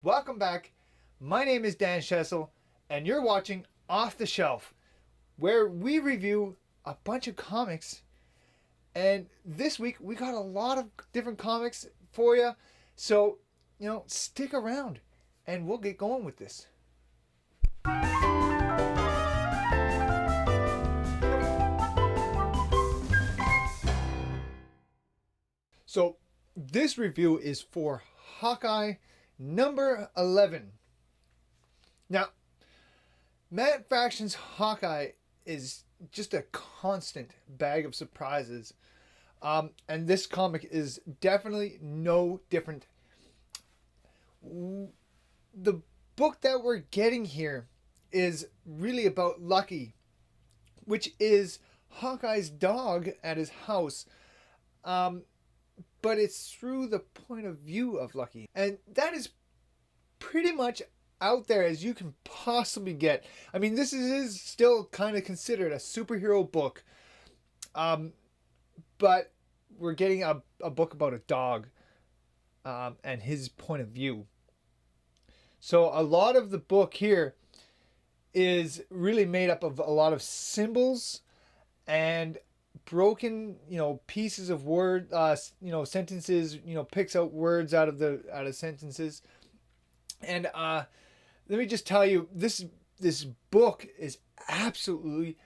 Welcome back. My name is Dan Schessel, and you're watching Off the Shelf, where we review a bunch of comics. And this week we got a lot of different comics for you. So, stick around and we'll get going with this. So, this review is for Hawkeye number 11. Now, Matt Fraction's Hawkeye is just a constant bag of surprises. And this comic is definitely no different. The book that we're getting here is really about Lucky, which is Hawkeye's dog at his house. But it's through the point of view of Lucky. And that is pretty much out there as you can possibly get. I mean, this is still kind of considered a superhero book. But we're getting a book about a dog and his point of view. So a lot of the book here is really made up of a lot of symbols and broken, pieces of word, sentences, picks out words out of sentences. And let me just tell you, this book is absolutely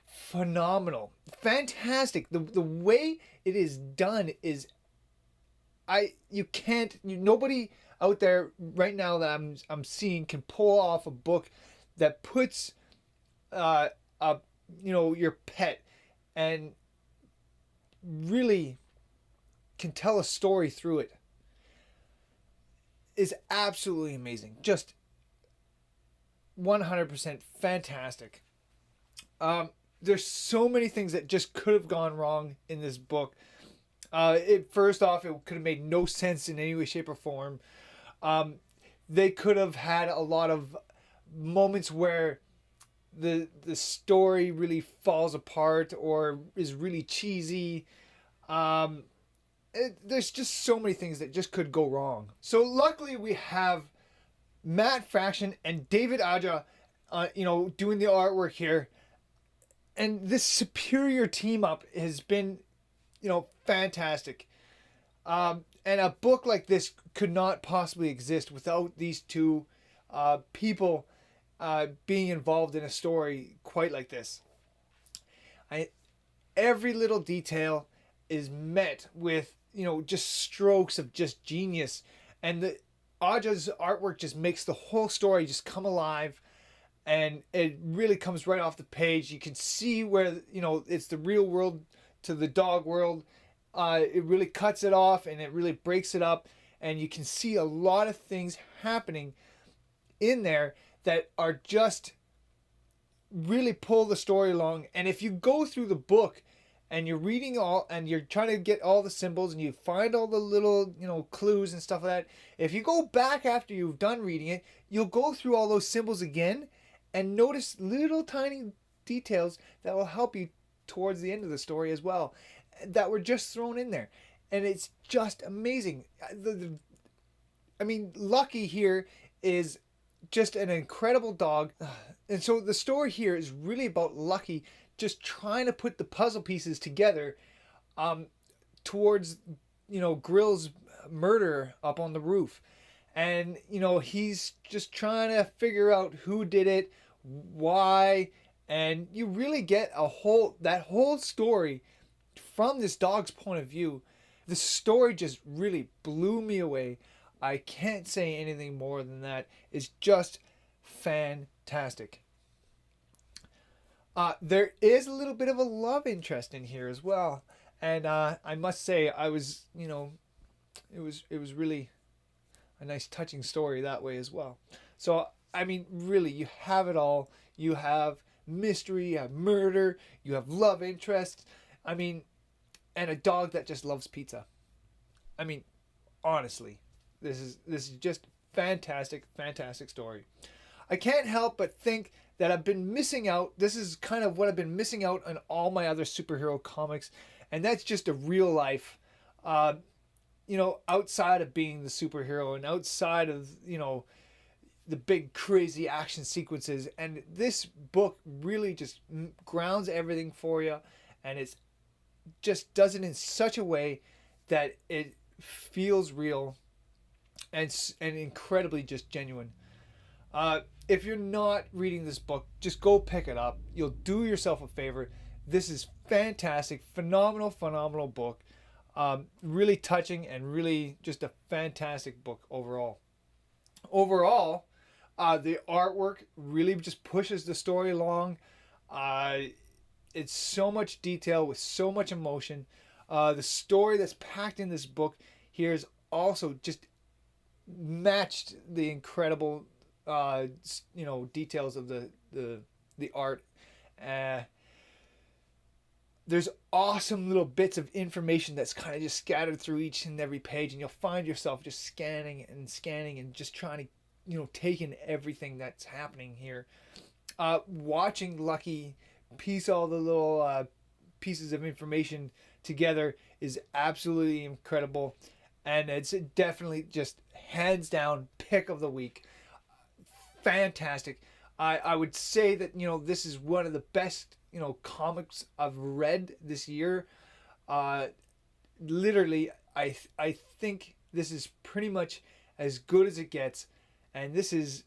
phenomenal, fantastic. The way it is done is, nobody out there right now that I'm seeing can pull off a book that puts your pet and really can tell a story through it. Is absolutely amazing. Just 100% fantastic. There's so many things that just could have gone wrong in this book. First off, it could have made no sense in any way, shape, or form. They could have had a lot of moments where the story really falls apart or is really cheesy. There's just so many things that just could go wrong. So luckily we have Matt Fraction and David Aja, doing the artwork here. And this superior team up has been, fantastic. And a book like this could not possibly exist without these two people being involved in a story quite like this. Every little detail is met with, just strokes of just genius. And the Aja's artwork just makes the whole story just come alive. And it really comes right off the page. You can see where, it's the real world to the dog world. It really cuts it off and it really breaks it up. And you can see a lot of things happening in there that are just really pull the story along. And if you go through the book and you're reading all and you're trying to get all the symbols and you find all the little, clues and stuff like that, if you go back after you've done reading it, you'll go through all those symbols again and notice little tiny details that will help you towards the end of the story as well, that were just thrown in there. And it's just amazing. Lucky here is just an incredible dog. And so the story here is really about Lucky just trying to put the puzzle pieces together towards, Grill's murder up on the roof. And, he's just trying to figure out who did it, why, and you really get that whole story from this dog's point of view. The story just really blew me away. I can't say anything more than that. It's just fantastic. There is a little bit of a love interest in here as well. And I must say, I was, it was really a nice touching story that way as well. So, really, you have it all. You have mystery, you have murder, you have love interest. And a dog that just loves pizza. Honestly, this is just fantastic story. I can't help but think that I've been missing out. This is kind of what I've been missing out on all my other superhero comics, and that's just a real life outside of being the superhero and outside of, the big crazy action sequences. And this book really just grounds everything for you, and it's just does it in such a way that it feels real and incredibly just genuine. If you're not reading this book, just go pick it up. You'll do yourself a favor. This is fantastic, phenomenal book. Really touching and really just a fantastic book overall. The artwork really just pushes the story along. It's so much detail with so much emotion. The story that's packed in this book here is also just matched the incredible details of the art. There's awesome little bits of information that's kind of just scattered through each and every page, and you'll find yourself just scanning and just trying to take in everything that's happening here. Watching Lucky piece all the little pieces of information together is absolutely incredible, and it's definitely just hands down pick of the week. Fantastic. I would say that this is one of the best comics I've read this year. Literally, I think this is pretty much as good as it gets, and this is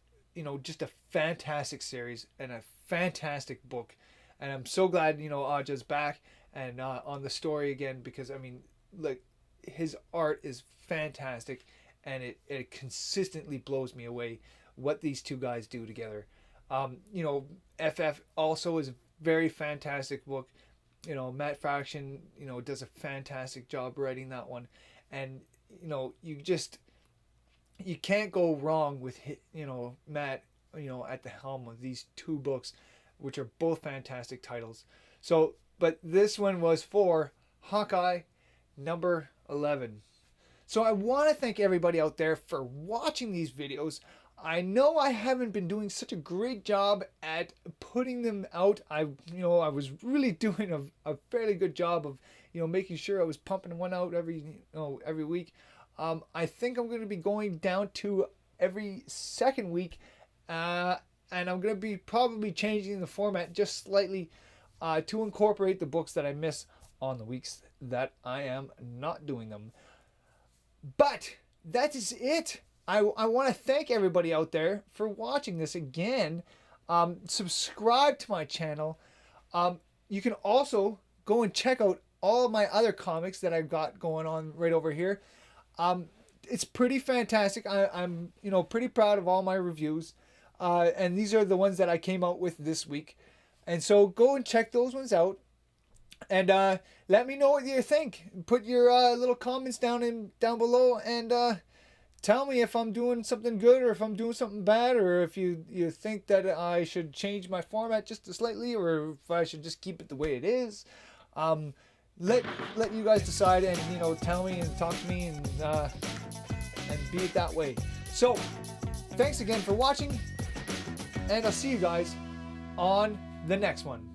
just a fantastic series and a fantastic book, and I'm so glad Aja's back and on the story again, because his art is fantastic, and it consistently blows me away what these two guys do together. FF also is a very fantastic book. Matt Fraction does a fantastic job writing that one, and you can't go wrong with Matt at the helm of these two books, which are both fantastic titles. So but this one was for Hawkeye number 11. So I want to thank everybody out there for watching these videos. I know I haven't been doing such a great job at putting them out. I was really doing a fairly good job of making sure I was pumping one out every week. I think I'm going to be going down to every second week, and I'm going to be probably changing the format just slightly to incorporate the books that I miss on the weeks that I am not doing them. But that is it. I want to thank everybody out there for watching this again. Subscribe to my channel. You can also go and check out all of my other comics that I've got going on right over here. It's pretty fantastic. I'm pretty proud of all my reviews. And these are the ones that I came out with this week. And so go and check those ones out. And let me know what you think. Put your little comments down below, and tell me if I'm doing something good or if I'm doing something bad, or if you think that I should change my format just slightly, or if I should just keep it the way it is. Let you guys decide, and tell me and talk to me, and be it that way. So thanks again for watching, and I'll see you guys on the next one.